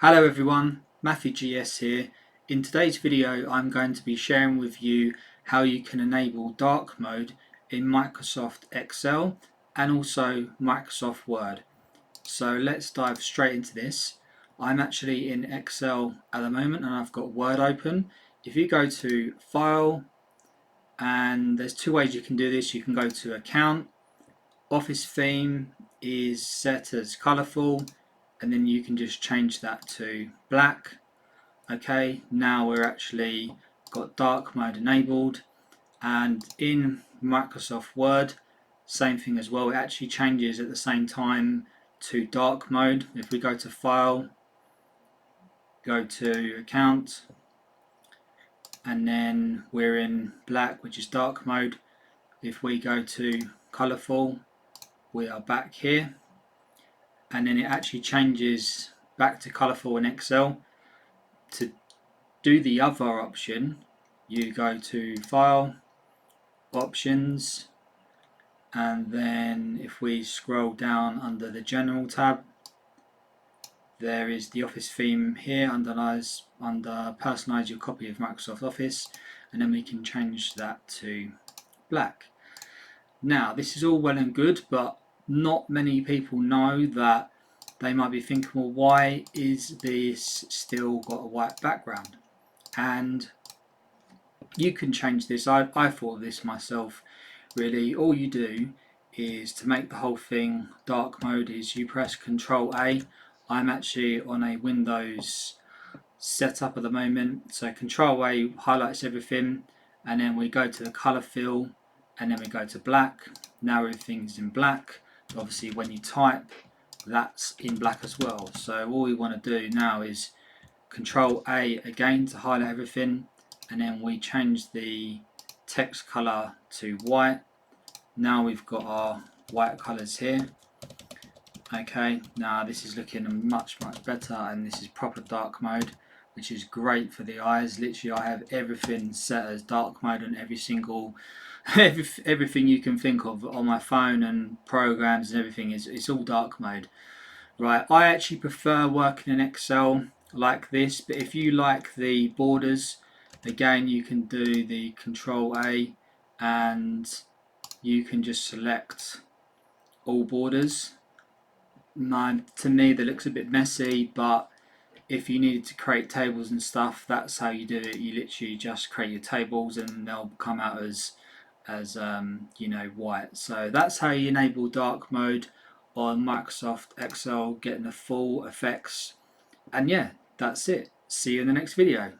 Hello everyone, Matthew GS here. In today's video I'm going to be sharing with you how you can enable dark mode in Microsoft Excel and also Microsoft Word. So let's dive straight into this. I'm actually in Excel at the moment and I've got Word open. If you go to File, and there's two ways you can do this. You can go to Account, Office Theme is set as colourful, and then you can just change that to black. Okay, now we're actually got dark mode enabled, and in Microsoft Word same thing as well, it actually changes at the same time to dark mode. If we go to File, go to Account, and then we're in black, which is dark mode. If we go to colourful, we are back here, and then it actually changes back to colourful in Excel. To do the other option, you go to File, Options, and then if we scroll down under the General tab, there is the Office theme here under Personalize your copy of Microsoft Office, and then we can change that to black. Now this is all well and good, but not many people know that. They might be thinking, well, why is this still got a white background? And you can change this. I thought of this myself, really. All you do is, to make the whole thing dark mode, is you press Control A. I'm actually on a Windows setup at the moment, so Control A highlights everything, and then we go to the color fill, and then we go to black. Now everything's in black. Obviously when you type, that's in black as well. So all we want to do now is Control A again to highlight everything, and then we change the text color to white. Now we've got our white colors here. Okay, now this is looking much better, and this is proper dark mode, which is great for the eyes. Literally I have everything set as dark mode on every single everything you can think of on my phone, and programs and everything it's all dark mode. Right, I actually prefer working in Excel like this, but if you like the borders, again you can do the Control A and you can just select all borders. Now, to me that looks a bit messy, but if you needed to create tables and stuff, that's how you do it. You literally just create your tables and they'll come out as you know, white. So that's how you enable dark mode on Microsoft Excel, getting the full effects. And yeah, that's it. See you in the next video.